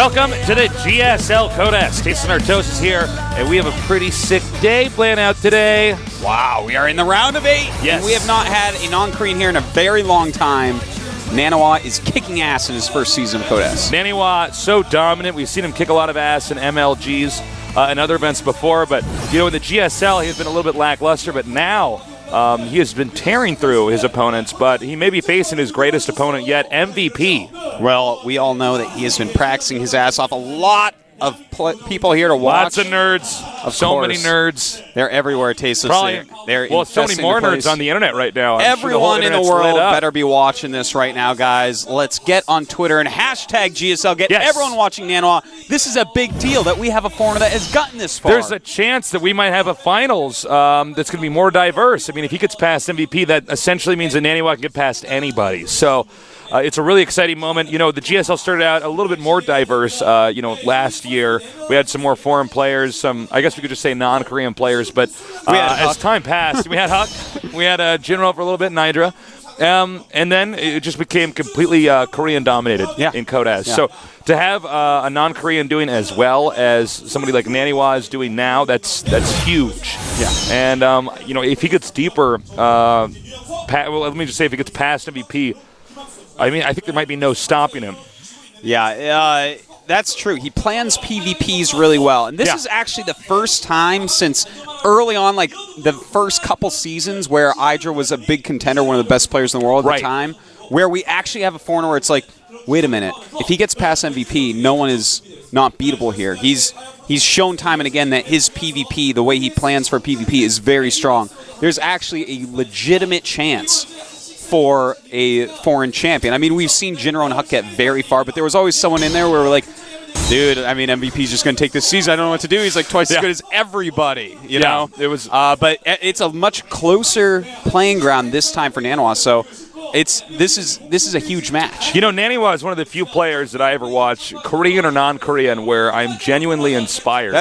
Welcome to the GSL Codes. Tasting our toast is here, and we have a pretty sick day playing out today. Wow, we are in the round of 8. Yes. And we have not had a non-Korean here in a very long time. NaNiWa is kicking ass in his first season of Codes. NaNiWa, so dominant. We've seen him kick a lot of ass in MLGs and other events before, but you know, in the GSL, he has been a little bit lackluster, but now he has been tearing through his opponents, but he may be facing his greatest opponent yet, MVP. Well, we all know that he has been practicing his ass off. A lot of people here to watch. Lots of nerds. So many nerds. They're everywhere, Tasteless. They're so many more nerds on the internet right now. Everyone in the world better be watching this right now, guys. Let's get on Twitter and hashtag GSL. Get everyone watching NaNiWa. This is a big deal that we have a foreigner that has gotten this far. There's a chance that we might have a finals that's going to be more diverse. I mean, if he gets past MVP, that essentially means that NaNiWa can get past anybody. So it's a really exciting moment. You know, the GSL started out a little bit more diverse, last year. We had some more foreign players, some, I guess we could just say non-Korean players, but as time passed, we had Huck, we had Jinro for a little bit, Nidra, and then it just became completely Korean-dominated in Codes. Yeah. So to have a non-Korean doing as well as somebody like NaNiWa is doing now, that's huge. Yeah. And, if he gets deeper, let me just say if he gets past MVP, I mean, I think there might be no stopping him. Yeah, that's true. He plans PvPs really well. And this is actually the first time since early on, like the first couple seasons where Idra was a big contender, one of the best players in the world at the time, where we actually have a foreigner where it's like, wait a minute, if he gets past MVP, no one is not beatable here. He's shown time and again that his PvP, the way he plans for PvP, is very strong. There's actually a legitimate chance for a foreign champion. I mean, we've seen Jinro and Huck get very far, but there was always someone in there where we're like, dude, I mean, MVP's just going to take this season. I don't know what to do. He's like twice as good as everybody, you know? It was, but it's a much closer playing ground this time for NaNiWa, so this is a huge match. You know, NaNiWa is one of the few players that I ever watch, Korean or non-Korean, where I'm genuinely inspired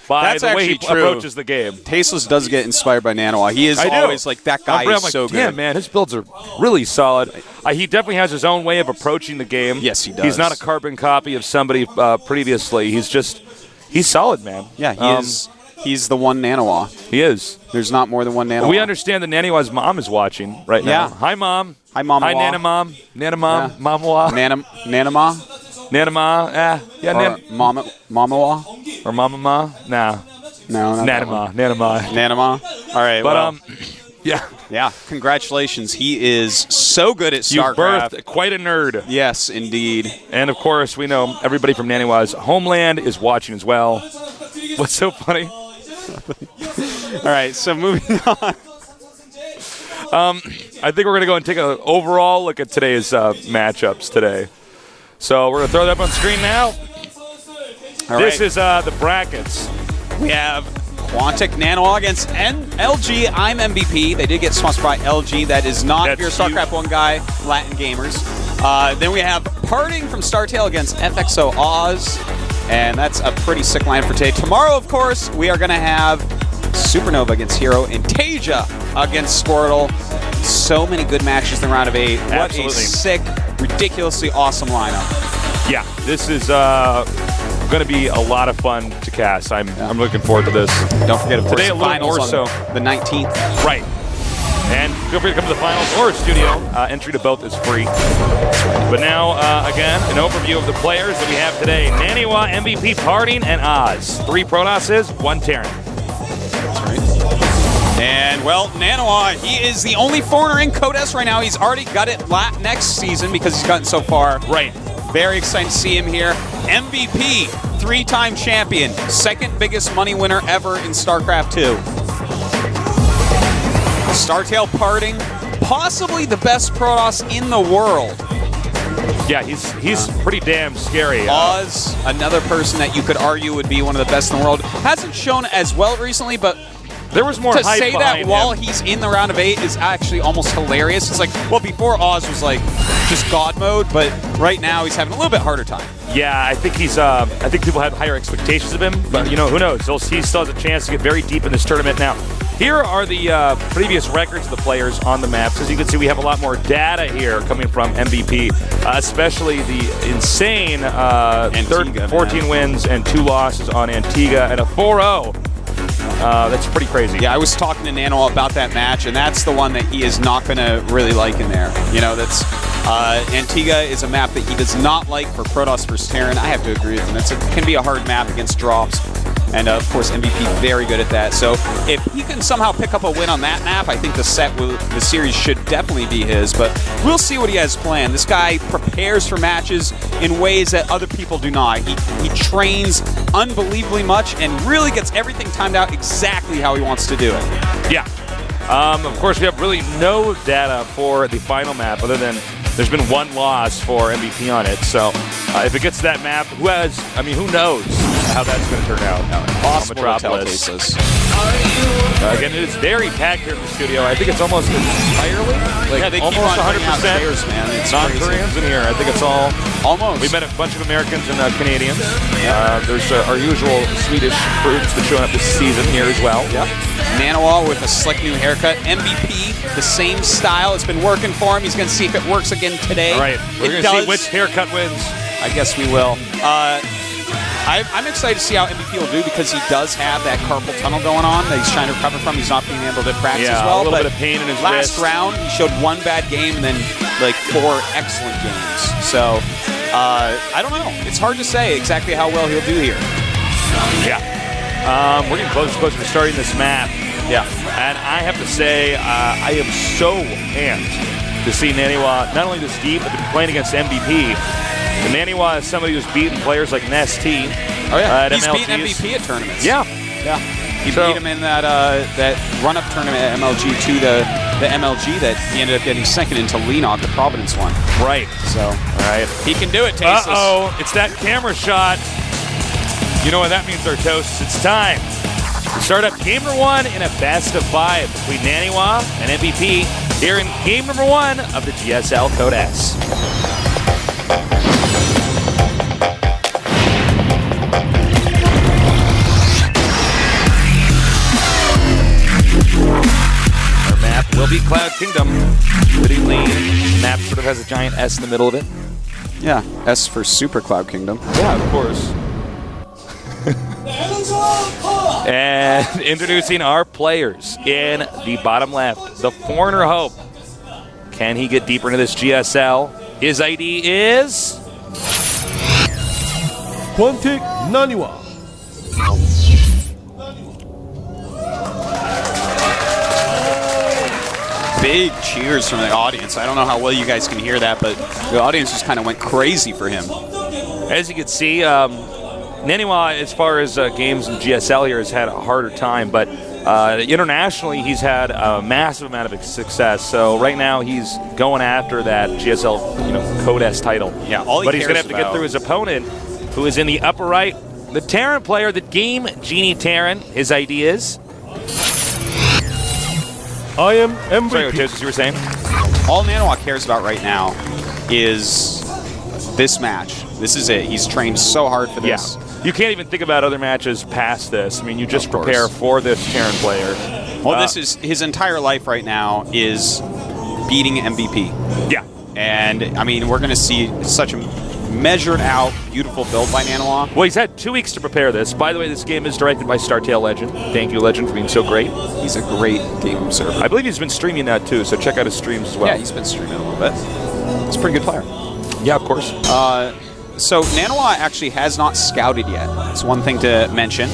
by the way he approaches the game. Tasteless does get inspired by NaNiWa. He is always like, that guy is so good. Damn, man, his builds are really solid. He definitely has his own way of approaching the game. Yes, he does. He's not a carbon copy of somebody previously. He's solid, man. Yeah, he is. He's the one NaNiWa. He is. There's not more than one NaNiWa. We understand that NaNiWa's mom is watching right now. Hi, Mom. Hi, Mama. Hi, NaNiMom. NaNiMom. Mamawa. NaNiMa. NaNiMa. Mamawa. Or Mama. Nah. No, not NaNiMa. All right. But, Yeah. Congratulations. He is so good at StarCraft. You've birthed quite a nerd. Yes, indeed. And, of course, we know everybody from NaNiWa's homeland is watching as well. What's so funny? All right, so moving on. I think we're going to go and take an overall look at today's matchups today. So we're going to throw that up on screen now. This is the brackets. We have Quantic NaNiWa against LG. I'm MVP. They did get sponsored by LG. That is not if you're a StarCraft 1 guy, Latin Gamers. Then we have Parting from StarTale against FXO Oz. And that's a pretty sick line for today. Tomorrow, of course, we are going to have Supernova against Hero and Tasia against Squirtle. So many good matches in the round of 8. What a sick, ridiculously awesome lineup. Yeah, this is going to be a lot of fun to cast. I'm looking forward to this. Don't forget, of course, today, the finals on the 19th. Right. And feel free to come to the finals or studio. Entry to both is free. But now, again, an overview of the players that we have today. NaNiWa, MVP, Parting, and Oz. 3 Protosses, 1 Terran. That's right. And, well, NaNiWa, he is the only foreigner in Codes right now. He's already got it next season because he's gotten so far. Right. Very excited to see him here. MVP, 3-time champion. 2nd biggest money winner ever in StarCraft II. StarTale Parting, possibly the best Protoss in the world. Yeah, he's pretty damn scary. Oz, another person that you could argue would be one of the best in the world. Hasn't shown as well recently, but there was more to hype say that while him. he's in the round of 8 is actually almost hilarious. It's like, well, before Oz was like just God mode, but right now he's having a little bit harder time. Yeah, I think I think people had higher expectations of him, but who knows? He still has a chance to get very deep in this tournament now. Here are the previous records of the players on the maps. As you can see, we have a lot more data here coming from MVP, especially the insane 14 wins and 2 losses on Antigua and a 4-0. That's pretty crazy. Yeah, I was talking to NaNiWa about that match, and that's the one that he is not going to really like in there. You know, that's Antigua is a map that he does not like for Protoss versus Terran. I have to agree with him. It can be a hard map against drops. And, of course, MVP very good at that. So if he can somehow pick up a win on that map, I think the series should definitely be his. But we'll see what he has planned. This guy prepares for matches in ways that other people do not. He trains unbelievably much and really gets everything timed out exactly how he wants to do it. Yeah. Of course, we have really no data for the final map other than there's been 1 loss for MVP on it. So if it gets to that map, who knows how that's going to turn out? Impossible to tell, Tasteless. Again, it is very packed here in the studio. I think it's almost entirely, almost 100% non-Koreans in here. I think it's all. Almost. We met a bunch of Americans and Canadians. There's our usual Swedish groups that's showing up this season here as well. Yep. NaNiWa with a slick new haircut. MVP, the same style. It's been working for him. He's going to see if it works again today. All right. We're going to see which haircut wins. I guess we will. I'm excited to see how MVP will do because he does have that carpal tunnel going on that he's trying to recover from. He's not being able to practice as well. A little bit of pain in his last wrist. round, he showed 1 bad game and then 4 excellent games. So I don't know. It's hard to say exactly how well he'll do here. Yeah. We're getting closer to starting this map. Yeah. And I have to say, I am so amped to see NaNiWa not only this deep, but to be playing against MVP. And NaNiWa is somebody who's beaten players like NST. Oh, yeah. At He's MLGs. beaten MVP at tournaments. Yeah. Yeah. He beat him in that run-up tournament at MLG to the MLG that he ended up getting second into Leenock, the Providence one. Right. So, all right. He can do it, Tasteless. Uh-oh. It's that camera shot. You know what that means, Artosis. It's time to start up game number 1 in a best-of-5 between NaNiWa and MVP here in game number 1 of the GSL Code S. Will be Cloud Kingdom. Fittingly, the map sort of has a giant S in the middle of it. Yeah, S for Super Cloud Kingdom. Yeah, of course. And introducing our players in the bottom left, the Foreigner Hope. Can he get deeper into this GSL? His ID is Quantic NaNiWa. Big cheers from the audience. I don't know how well you guys can hear that, but the audience just kind of went crazy for him. As you can see, NaNiWa, as far as games in GSL here, has had a harder time, but internationally, he's had a massive amount of success. So right now, he's going after that GSL, Code S title. Yeah, but he's going to have to get through his opponent, who is in the upper right, the Terran player, the Game Genie Terran. His ID is. I am MVP. Sorry, Otis, you were saying? All NaNiWa cares about right now is this match. This is it. He's trained so hard for this. Yeah. You can't even think about other matches past this. I mean, you just prepare for this Terran player. Well, this is his entire life right now is beating MVP. Yeah. And, I mean, we're going to see such a measured out, beautiful build by NaNiWa. Well, he's had 2 weeks to prepare this. By the way, this game is directed by StarTale Legend. Thank you, Legend, for being so great. He's a great game observer. I believe he's been streaming that too, so check out his streams as well. Yeah, he's been streaming a little bit. He's a pretty good player. Yeah, of course. So NaNiWa actually has not scouted yet. That's one thing to mention.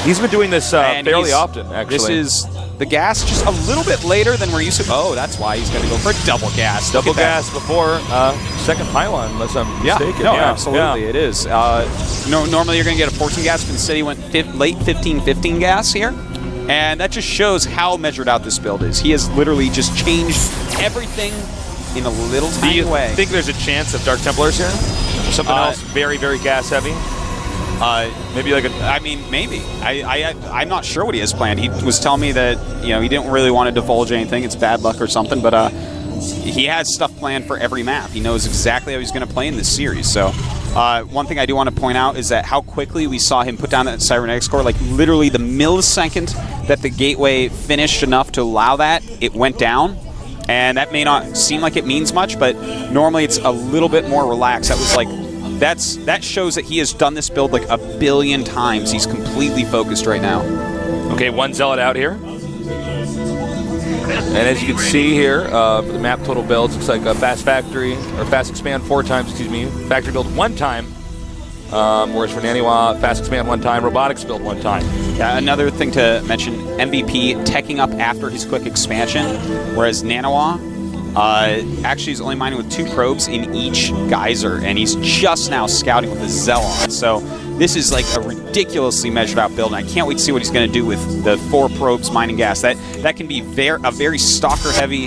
He's been doing this fairly often, actually. This is the gas just a little bit later than we're used to. Oh, that's why he's going to go for a double gas. Double gas before second pylon, unless I'm mistaken. No, absolutely, it is. Normally you're going to get a 14 gas, but instead he went late 15-15 gas here. And that just shows how measured out this build is. He has literally just changed everything in a little tiny way. Do you think there's a chance of Dark Templars here? Or something else very, very gas heavy? Maybe maybe. I'm not sure what he has planned. He was telling me that he didn't really want to divulge anything. It's bad luck or something, but he has stuff planned for every map. He knows exactly how he's going to play in this series. So One thing I do want to point out is that how quickly we saw him put down that cybernetics core, like literally the millisecond that the gateway finished enough to allow that, it went down. And that may not seem like it means much, but normally it's a little bit more relaxed. That was like, that shows that he has done this build like a billion times. He's completely focused right now. Okay, one zealot out here. And as you can see here, for the map total builds, looks like a fast factory, or fast expand 4 times, excuse me. Factory build 1 time. Whereas for NaNiWa, fast expand 1 time, robotics build 1 time. Yeah, another thing to mention, MVP teching up after his quick expansion, whereas NaNiWa actually is only mining with 2 probes in each geyser, and he's just now scouting with a Zealon. So this is like a ridiculously measured out build, and I can't wait to see what he's going to do with the 4 probes mining gas. That can be a very stalker-heavy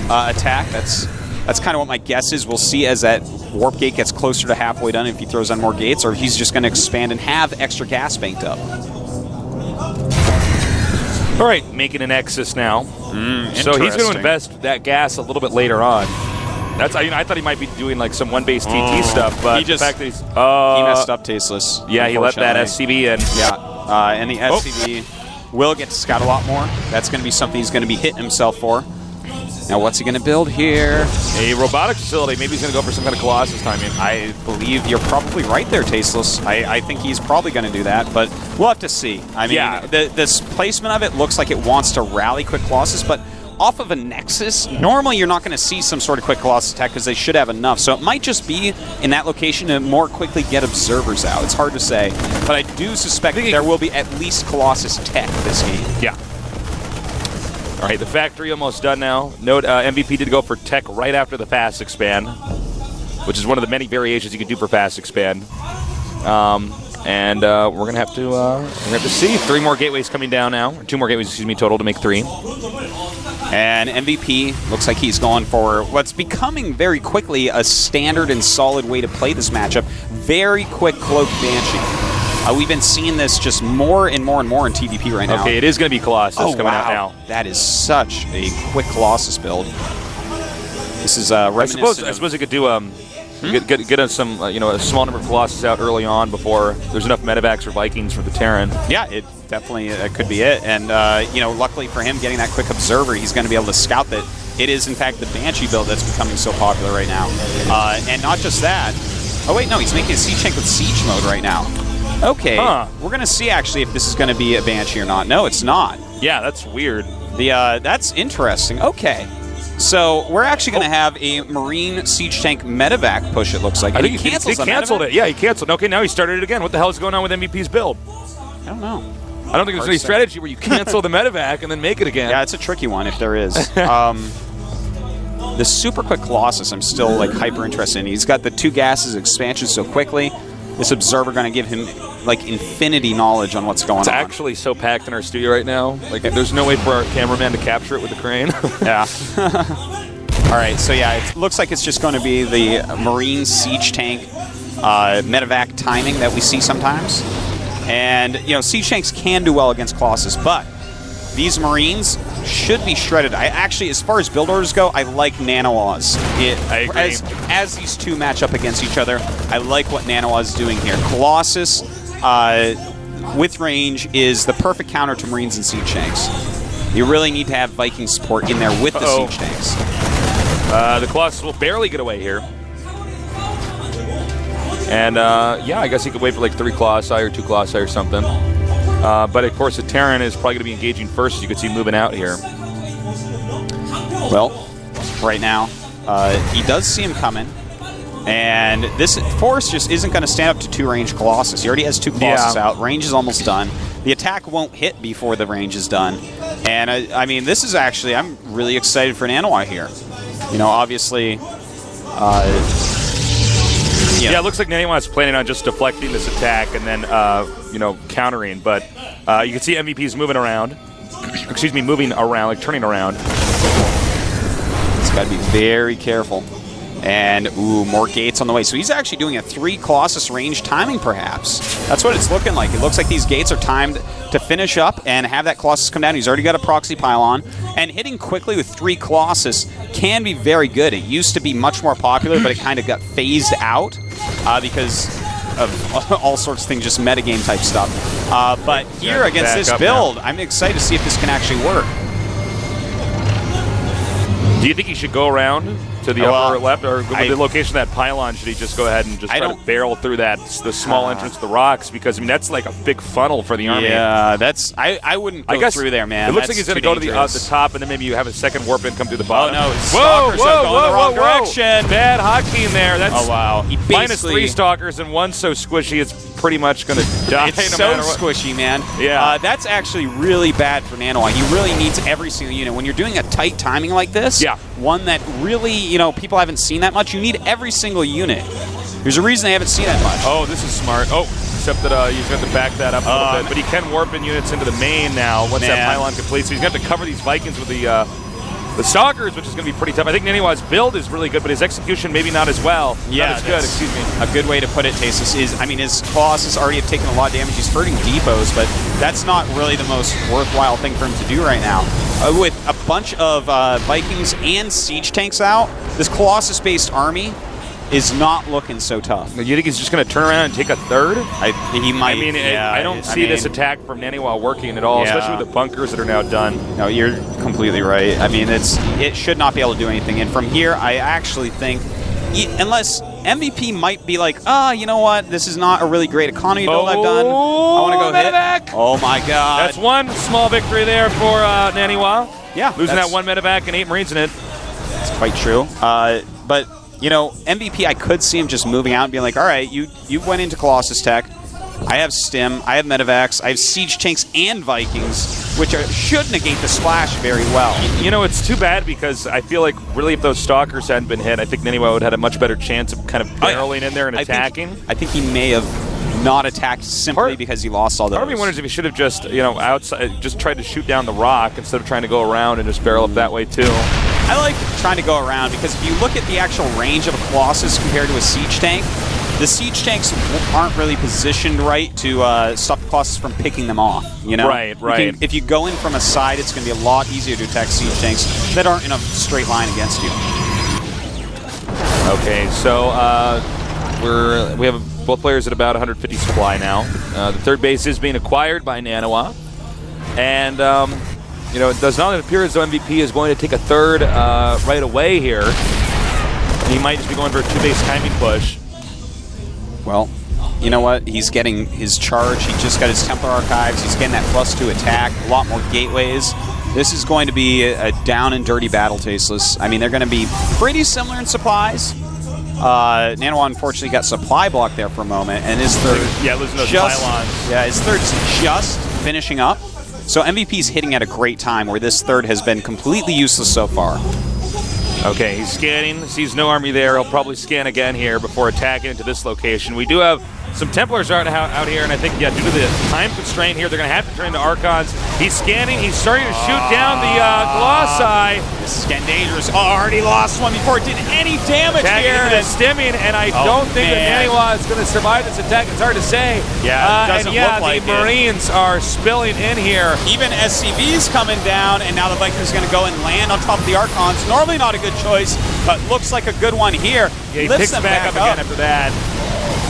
attack. That's kind of what my guess is. We'll see as that warp gate gets closer to halfway done if he throws on more gates, or if he's just going to expand and have extra gas banked up. All right, making an Nexus now. So he's going to invest that gas a little bit later on. That's I thought he might be doing like some 1-base TT stuff, but the fact that he's he messed up Tasteless. Yeah, he let that SCV in. Yeah, and the SCV will get to scout a lot more. That's going to be something he's going to be hitting himself for. Now, what's he going to build here? A robotics facility. Maybe he's going to go for some kind of Colossus timing. I believe you're probably right there, Tasteless. I think he's probably going to do that, but we'll have to see. I mean, this placement of it looks like it wants to rally quick Colossus, but off of a Nexus, normally you're not going to see some sort of quick Colossus attack because they should have enough. So it might just be in that location to more quickly get observers out. It's hard to say, but I do suspect there will be at least Colossus tech this game. Yeah. All right, the factory almost done now. Note MVP did go for tech right after the fast expand, which is one of the many variations you can do for fast expand. And we're gonna have to see 3 more gateways coming down now, or 2 more gateways, excuse me, total to make 3. And MVP looks like he's going for what's becoming very quickly a standard and solid way to play this matchup. Very quick cloak Banshee. We've been seeing this just more and more and more in TVP right now. Okay, it is going to be Colossus coming out now. That is such a quick Colossus build. This is I suppose it could do get us some a small number of Colossus out early on before there's enough medevacs or Vikings for the Terran. Yeah, it definitely could be it. And luckily for him, getting that quick observer, he's going to be able to scout that it is in fact the Banshee build that's becoming so popular right now. And not just that. Oh wait, no, he's making a siege tank with siege mode right now. Okay, we're going to see actually if this is going to be a Banshee or not. No, it's not. Yeah, that's weird. That's interesting. Okay. So we're actually going to have a Marine siege tank medevac push, it looks like. I think he canceled it. Yeah, he canceled. Okay, now he started it again. What the hell is going on with MVP's build? I don't know. I don't think there's any strategy where you cancel the medevac and then make it again. Yeah, it's a tricky one if there is. The super quick Colossus I'm still like hyper interested in. He's got the 2 gases expansion so quickly. This observer going to give him like infinity knowledge on what's going on. It's actually so packed in our studio right now. Like, there's no way for our cameraman to capture it with the crane. Yeah. All right, so yeah, it looks like it's just going to be the Marine siege tank medevac timing that we see sometimes. And, siege tanks can do well against Colossus, but these Marines should be shredded. I actually, as far as build orders go, I like NaNiWa's. I agree. As these two match up against each other, I like what NaNiWa's doing here. Colossus, with range, is the perfect counter to Marines and siege tanks. You really need to have Viking support in there with the siege tanks. The Colossus will barely get away here. And, yeah, I guess he could wait for like 3 Colossi or 2 Colossi or something. But, of course, the Terran is probably going to be engaging first, as you can see moving out here. Well, right now, he does see him coming. And this force just isn't going to stand up to 2 range Colossus. He already has 2 Colossus out. Range is almost done. The attack won't hit before the range is done. And, I mean, this is actually, I'm really excited for NaNiWa here. Obviously... Yeah, it looks like NaNiWa is planning on just deflecting this attack and then, countering. But you can see MVP's moving around. Excuse me, moving around, like turning around. It's got to be very careful. And, ooh, more gates on the way. So he's actually doing a 3 Colossus range timing, perhaps. That's what it's looking like. It looks like these gates are timed to finish up and have that Colossus come down. He's already got a proxy pylon. And hitting quickly with 3 Colossus can be very good. It used to be much more popular, but it kind of got phased out. because of all sorts of things, just metagame type stuff. But here against this build, I'm excited to see if this can actually work. Do you think he should go around to the upper left, or with the location of that pylon, should he just go ahead and just try to barrel through the small entrance to the rocks? Because, I mean, that's like a big funnel for the army. Yeah, that's... I wouldn't go through there, man. It looks like he's going to go to the top, and then maybe you have a second warp in come through the bottom. Oh, no. Stalkers are going the wrong direction. Bad hockey in there. That's wow. minus 3 Stalkers, and one so squishy it's pretty much going to die. It's so squishy, man. Yeah. That's actually really bad for NaNiWa. He really needs every single unit. When you're doing a tight timing like this, one that really, you know, people haven't seen that much, you need every single unit. There's a reason they haven't seen that much. Oh, this is smart. Oh, except that he's going to back that up a little bit. But he can warp in units into the main now once that pylon completes. So he's going to have to cover these Vikings with the Stalkers, which is going to be pretty tough. I think NaNiWa's build is really good, but his execution maybe not as well. Yeah, not as good, excuse me. A good way to put it, Tasis, is, I mean, his Colossus already have taken a lot of damage. He's hurting depots, but that's not really the most worthwhile thing for him to do right now. With a bunch of Vikings and siege tanks out, this Colossus-based army is not looking so tough. You think he's just going to turn around and take a third? He might. I mean, I don't see this attack from NaNiWa working at all, especially with the bunkers that are now done. No, you're completely right. I mean, it should not be able to do anything. And from here, I actually think, unless MVP might be like, you know what, this is not a really great economy build I've done. I want to go medevac. Oh my God. That's one small victory there for NaNiWa. Yeah. Losing that one medevac and 8 Marines in it. That's quite true. But you know, MVP, I could see him just moving out and being like, all right, you went into Colossus Tech. I have Stim, I have medevacs, I have siege tanks and Vikings, which should negate the splash very well. You know, it's too bad because I feel like really if those Stalkers hadn't been hit, I think NaNiWa would have had a much better chance of kind of barreling in there and attacking. I think he may have not attacked simply because he lost all those. Part of me wonders if he should have just, you know, outside, just tried to shoot down the rock instead of trying to go around and just barrel up that way too. I like trying to go around because if you look at the actual range of a Colossus compared to a siege tank, the siege tanks aren't really positioned right to stop the Colossus from picking them off. You know, right. If you go in from a side, it's going to be a lot easier to attack siege tanks that aren't in a straight line against you. Okay, so we have both players at about 150 supply now. The third base is being acquired by NaNiWa, and you know, it does not appear as though MVP is going to take a third right away here. He might just be going for a 2-base timing push. Well, you know what? He's getting his charge. He just got his Templar Archives. He's getting that +2 attack, a lot more gateways. This is going to be a down and dirty battle, Tasteless. I mean, they're going to be pretty similar in supplies. NaNiWa unfortunately got supply blocked there for a moment, and his third losing those pylons. Yeah, his third's just finishing up. So MVP's hitting at a great time where this third has been completely useless so far. Okay, he's scanning, sees no army there. He'll probably scan again here before attacking into this location. We do have some Templars out here, and I think, due to the time constraint here, they're going to have to turn to Archons. He's scanning. He's starting to shoot down the Colossi. This is getting dangerous. Already lost one before it did any damage here. Into the stimming, and I don't think that NaNiWa is going to survive this attack. It's hard to say. Yeah, it doesn't look like the Marines are spilling in here. Even SCV's coming down, and now the Vikings are going to go and land on top of the Archons. Normally not a good choice, but looks like a good one here. Yeah, he picks them back up again after that.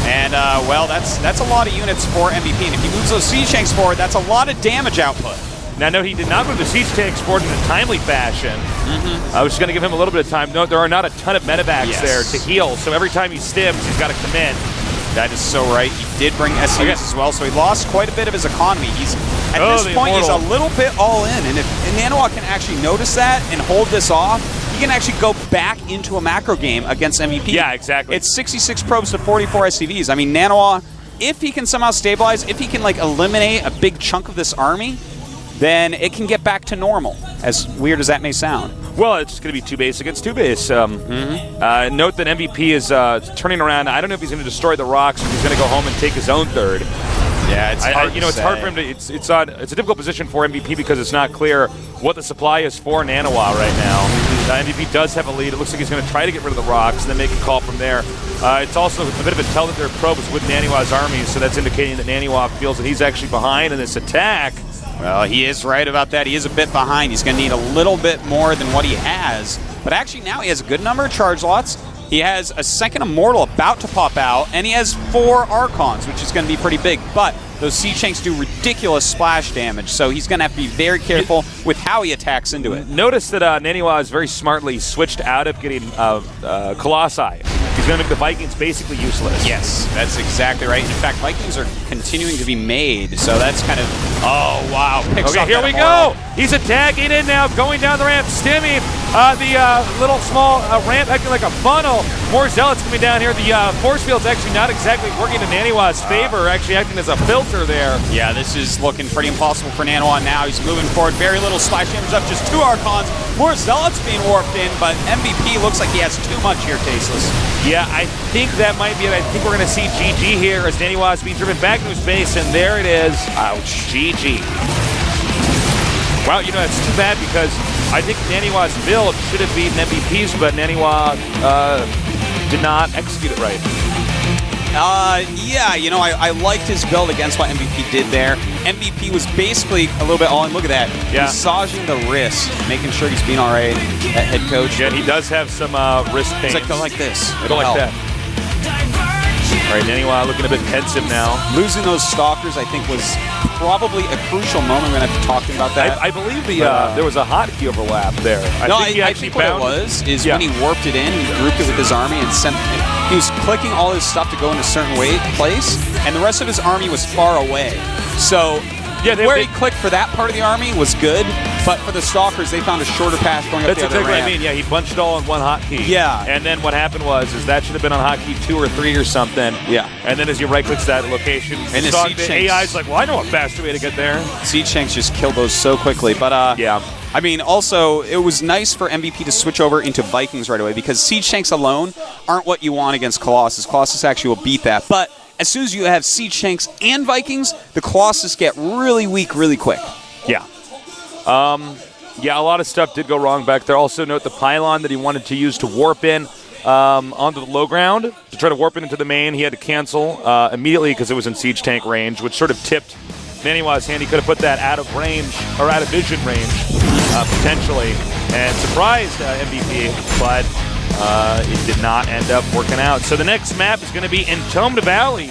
And, well, that's a lot of units for MVP. And if he moves those siege tanks forward, that's a lot of damage output. Now, no, he did not move the siege tanks forward in a timely fashion. I was just going to give him a little bit of time. No, there are not a ton of medevacs there to heal, so every time he stims, he's got to come in. That is so right. He did bring SCVs as well, so he lost quite a bit of his economy. He's at this point, he's a little bit all in. And if NaNiWa can actually notice that and hold this off, he can actually go back into a macro game against MVP. Yeah, exactly. It's 66 probes to 44 SCVs. I mean, NaNiWa, if he can somehow stabilize, if he can like eliminate a big chunk of this army, then it can get back to normal, as weird as that may sound. Well, it's going to be 2-base against 2-base. Note that MVP is turning around. I don't know if he's going to destroy the rocks or if he's going to go home and take his own third. Yeah, it's hard it's hard for him to. It's a difficult position for MVP because it's not clear what the supply is for NaNiWa right now. MVP does have a lead. It looks like he's going to try to get rid of the rocks and then make a call from there. It's also a bit of a tell that there are probes with NaNiWa's armies, so that's indicating that NaNiWa feels that he's actually behind in this attack. Well, he is right about that. He is a bit behind. He's going to need a little bit more than what he has. But actually now he has a good number of charge lots. He has a second Immortal about to pop out, and he has 4 Archons, which is going to be pretty big. But those Siege Tanks do ridiculous splash damage, so he's going to have to be very careful with how he attacks into it. Notice that NaNiWa has very smartly switched out of getting Colossi. He's going to make the Vikings basically useless. Yes, that's exactly right. In fact, Vikings are continuing to be made, so that's kind of... Oh, wow. Okay, here we go. He's attacking in now, going down the ramp, stimming the little small ramp, acting like a funnel. More Zealots coming down here. The force field's actually not exactly working in NaNiWa's favor, actually acting as a filter there. Yeah, this is looking pretty impossible for NaNiWa now. He's moving forward, very little splash damage up, just 2 Archons. More Zealots being warped in, but MVP looks like he has too much here, Tasteless. Yeah, I think that might be it. I think we're going to see GG here as NaNiWa is being driven back into his base, and there it is. Ouch. GG. Wow, you know, that's too bad because I think NaNiWa's build should have beaten MVP's, but NaNiWa did not execute it right. Yeah, you know, I liked his build against what MVP did there. MVP was basically a little bit on. Look at that. Yeah. Massaging the wrist, making sure he's being all right, that head coach. Yeah, he does have some wrist pain. He's like, go like this. Go like that. All right, NaNiWa looking a bit pensive now. Losing those Stalkers, I think, was probably a crucial moment. We're going to have to talk about that. I believe there was a hotkey overlap there. I think what it was is when he warped it in, he grouped it with his army and sent it. He was clicking all his stuff to go in a certain place, and the rest of his army was far away. So where he clicked for that part of the army was good, but for the Stalkers, they found a shorter path going up the other ramp. That's exactly what I mean. Yeah, he bunched it all in one hotkey. Yeah. And then what happened was that should have been on hotkey 2 or 3 or something. Yeah. And then as you right-click that location, and the AI's like, well, I know a faster way to get there. Siege Tanks just killed those so quickly. But yeah. I mean, also, it was nice for MVP to switch over into Vikings right away because Siege Tanks alone aren't what you want against Colossus. Colossus actually will beat that. But as soon as you have Siege Tanks and Vikings, the Colossus get really weak really quick. Yeah. Yeah, a lot of stuff did go wrong back there. Also note the pylon that he wanted to use to warp in onto the low ground. To try to warp it into the main, he had to cancel immediately because it was in Siege Tank range, which sort of tipped NaNiWa's hand. He could have put that out of range, or out of vision range, potentially, and surprised MVP, but it did not end up working out. So the next map is going to be Entombed Valley.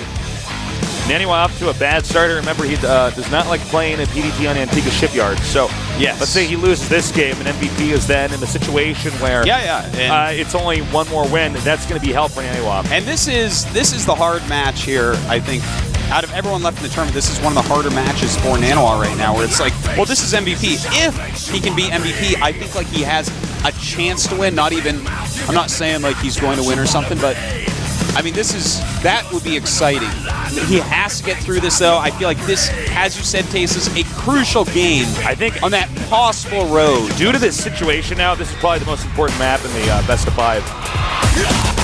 NaNiWa off to a bad start. Remember, he does not like playing a PDT on Antigua Shipyard. So yes. Let's say he loses this game, and MVP is then in the situation where it's only one more win. That's going to be help for NaNiWa. And this is the hard match here, I think. Out of everyone left in the tournament, this is one of the harder matches for NaNiWa right now, where it's like, well, this is MVP. If he can beat MVP, I think like he has a chance to win. Not even, I'm not saying like he's going to win or something, but I mean, that would be exciting. He has to get through this, though. I feel like this, as you said, Tace, is a crucial game. I think on that possible road. Due to this situation now, this is probably the most important map in the best of 5.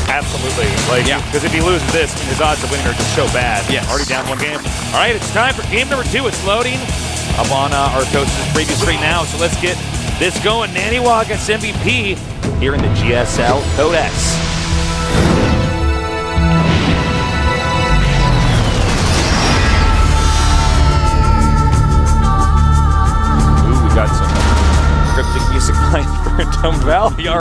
Absolutely. Because if he loses this, his odds of winning are just so bad. Yes. Already down 1 game. All right, it's time for game number 2. It's loading up on our Toast's preview screen now. So let's get this going. NaNiWa against MVP here in the GSL Codex. Got some cryptic music playing for Entombed Valley.